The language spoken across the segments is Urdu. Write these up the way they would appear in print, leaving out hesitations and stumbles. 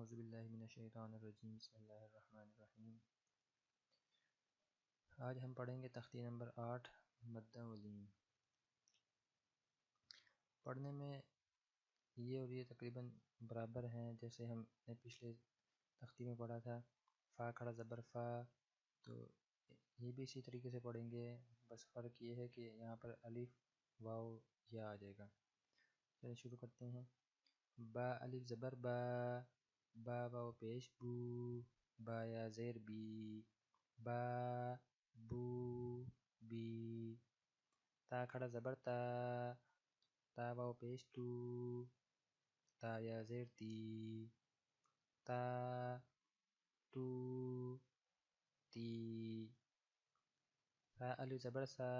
اعوذ باللہ من الشیطان الرجیم بسم اللہ الرحمن الرحیم۔ آج ہم پڑھیں گے تختی نمبر 8 مدہ ولیم۔ پڑھنے میں یہ اور یہ تقریباً برابر ہیں جیسے ہم نے پچھلے تختی میں پڑھا تھا۔ فا کھڑا زبر فا، تو یہ بھی اسی طریقے سے پڑھیں گے، بس فرق یہ ہے کہ یہاں پر الف واو یا آ جائے گا۔ چلیں شروع کرتے ہیں۔ با الف زبر با، با واو پیش بو، با یا زیر بی، با بو بی۔ تا کھڑا زبر تا، تا واو پیش تو، تا یا زیر تی، تا تو تی۔ سا الف زبر سا،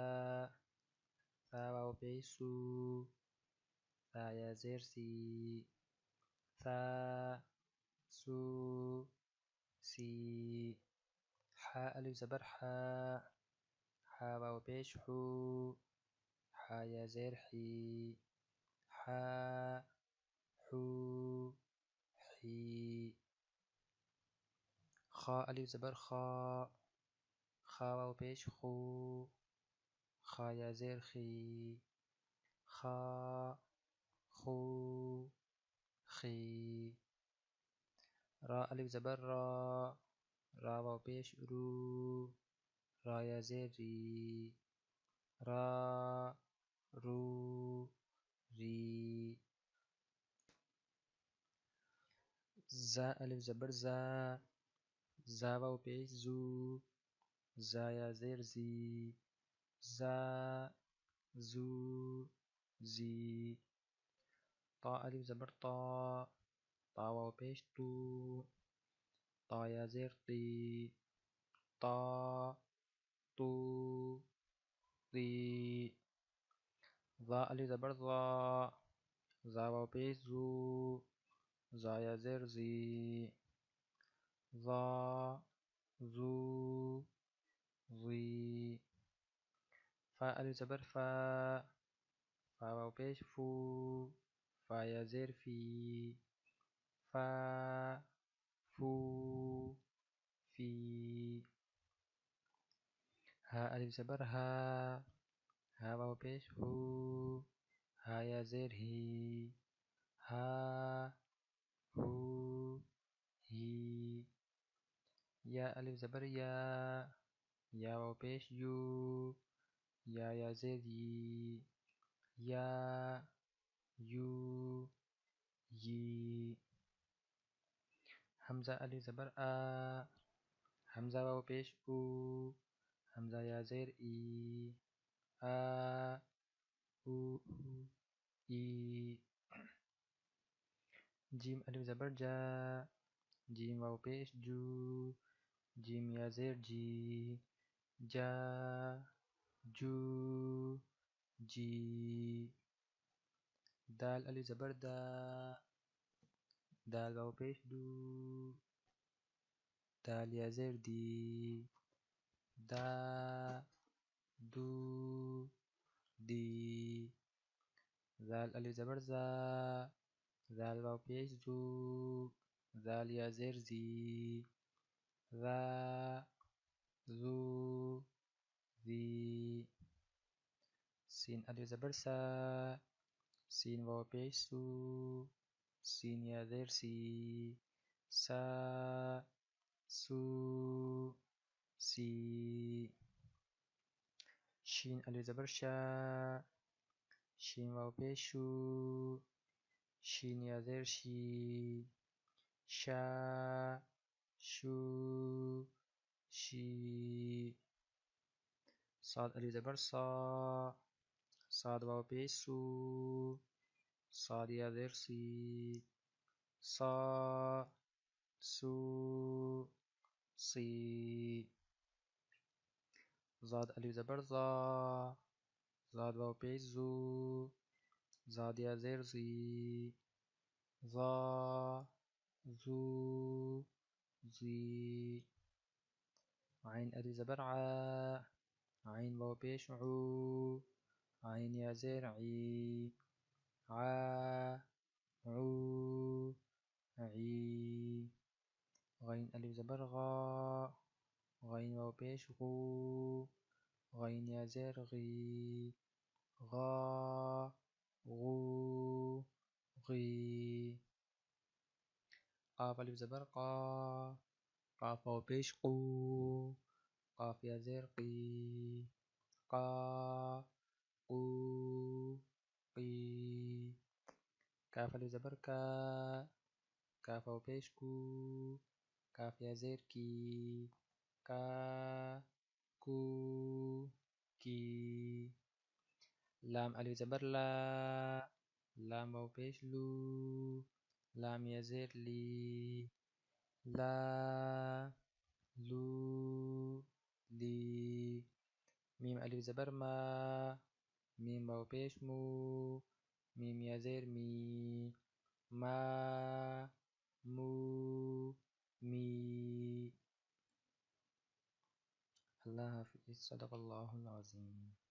سا واو پیش سو، سا یا زیر سی، سا سو سی۔ حا الف زبر حا، حا واو پیش حو، حا یا زیر حی، حا حو حی۔ خا الف زبر خا، خا واو پیش خو، خا یا زیر خی، خا خو خی۔ را الف زبر را، را واو پیش رو، را یا زیر ری، را رو ری۔ زا الف زبر زا، زا واو پیش زو، زا یا زیر زی، زا زو زی۔ طا الف زبر طا، طا واو پیش تو، طا یا زیر تی، طا تو تی۔ ظا الف زبر ظا، ظا واو پیش زو، ظا یا زیر زی، ظا زو زی۔ فا الف زبر فا، فا واو پیش فو، فا یا زیر فی، فا فو فی۔ ہا الف زبر ہا، ہا واو پیش ہو، ہا یا زیر ہی، ہا ہو ہی۔ یا الف زبر یا، یا واو پیش یو، یا یا زیر یی، یا یو یی۔ حمزہ الف زبر آ، حمزہ واو پیش او، حمزہ یا زیر ای، آ او ای۔ جیم الف زبر جا، جیم واو پیش جو، جیم یا زیر جی، جا جو جی۔ دال الف زبر دا، دال واو پیش دو، دال یا زیر دی، دا دو دی۔ زال الف زبر زا، زال واو پیش زو، زال یا زیر زی، زا زو زی۔ سین الف زبر سا، سین واو پیش سو، سین یا زیر سی، سا سو سی۔ شین الف زبر شا، شین واو پیش شو، شین یا زیر شی، شا شو شی۔ صاد الف زبر صا، صاد واو پیش سو، صاد یا زیر سی، صا سو سی۔ زاد الف زبر زا، زاد واو پیش زو، زاد یا زیر زی، زا زو زی۔ عین الف زبر عا، عین واو پیش عو، عین یا زیر عی، عا عو عی. غین الف زبر غا. غین واو پیش غو. غین یا زیر غی. غا غو غی. قاف الف زبر قا. قاف واو پیش قو. قاف یا زیر قی. قا قو قی. کاف الف زبر کا. کاف واو پیش کو. کاف یا زیر کی. کا کو کی. لام الف زبر لا. لام واو پیش لو. لام یا زیر لی. لا لو لی. میم الف زبر ما. میم واو پیش مو. میم یا زیر می. ما مو می. اللہ حافظ. صدق اللہ العظیم.